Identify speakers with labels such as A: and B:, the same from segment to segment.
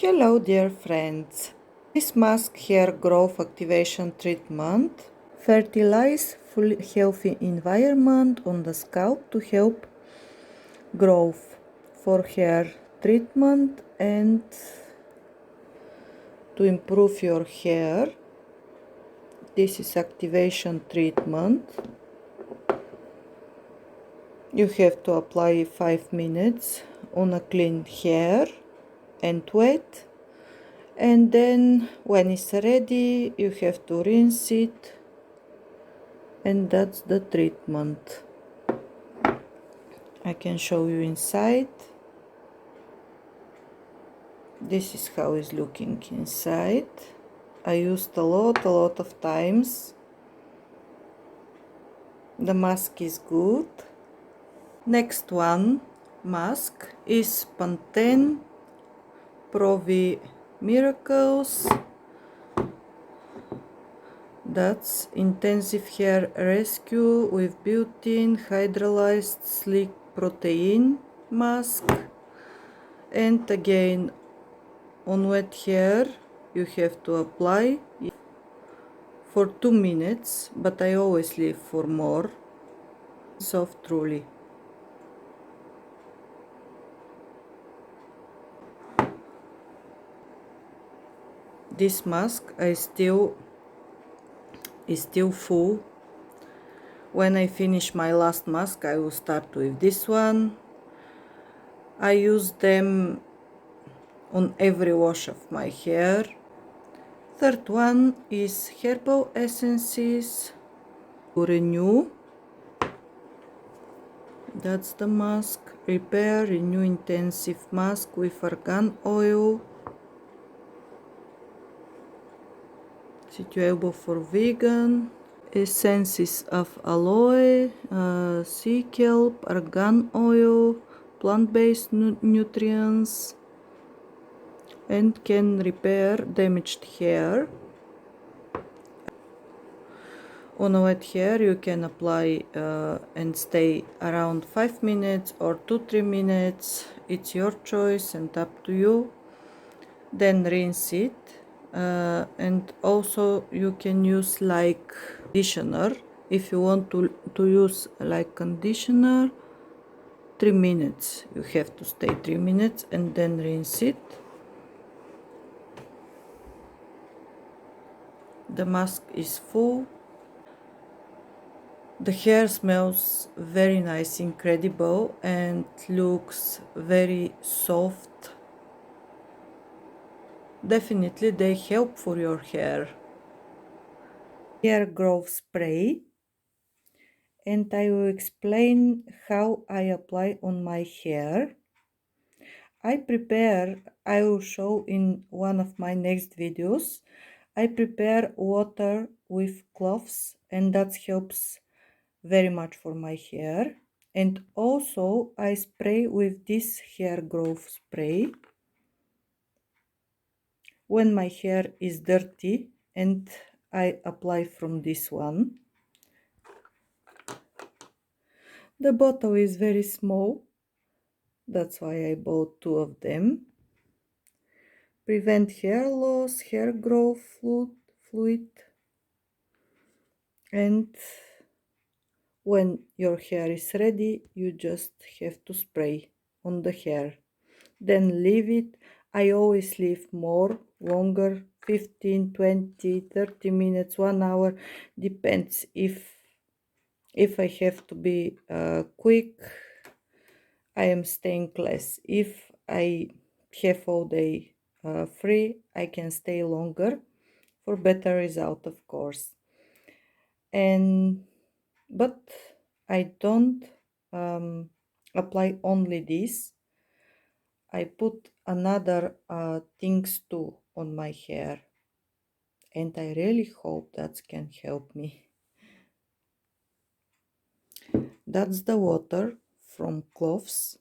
A: Hello dear friends. This mask hair growth activation treatment fertilize full healthy environment on the scalp to help growth for hair treatment and to improve your hair. This is activation treatment. You have to apply 5 minutes on a clean hair and wet. And then when it's ready, you have to rinse it, and that's the treatment. I can show you inside. This is how it's looking inside. I used a lot of times. The mask is good. Next one mask is Pantene Provi Miracles. That's intensive hair rescue with built-in hydrolysed sleek protein mask. And again, on wet hair you have to apply for 2 minutes, but I always leave for more. Soft truly. This mask is still full. When I finish my last mask, I will start with this one. I use them on every wash of my hair. Third one is Herbal Essences Renew. That's the mask. Repair, Renew Intensive Mask with argan oil. Suitable for vegan. Essences of aloe, sea kelp, argan oil, plant-based nutrients, and can repair damaged hair. On a wet hair you can apply and stay around 5 minutes or 2-3 minutes. It's your choice and up to you. Then rinse it, and also you can use like conditioner. If you want to use like conditioner, 3 minutes. You have to stay 3 minutes and then rinse it. The mask is full. The hair smells very nice, incredible, and looks very soft. Definitely they help for your hair. Hair growth spray, and I will explain how I apply on my hair. I will show in one of my next videos. I prepare water with cloves, and that helps very much for my hair. And also I spray with this hair growth spray when my hair is dirty, and I apply from this one. The bottle is very small, that's why I bought 2 of them. Prevent hair loss, hair growth fluid, and when your hair is ready, you just have to spray on the hair. Then leave it. I always leave longer, 15, 20, 30 minutes, 1 hour, depends. If I have to be quick, I am staying less. If I have all day free, I can stay longer for better result, of course. But I don't apply only this. I put another things too on my hair, and I really hope that can help me. That's the water from cloves,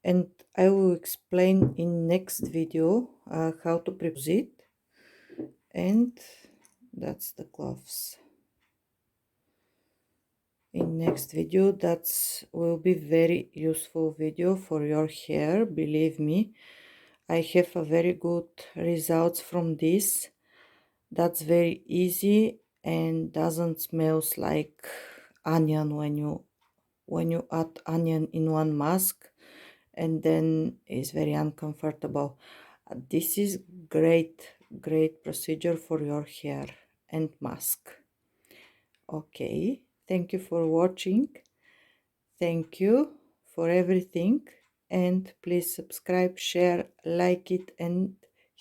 A: and I will explain in next video how to prepare it. And that's the cloves. In next video, that will be very useful video for your hair, believe me. I have a very good results from this. That's very easy and doesn't smells like onion when you add onion in one mask, and then it's very uncomfortable. This is great procedure for your hair and mask. Okay, thank you for watching. Thank you for everything, and please subscribe, share, like it, and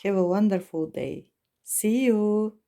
A: have a wonderful day. See you.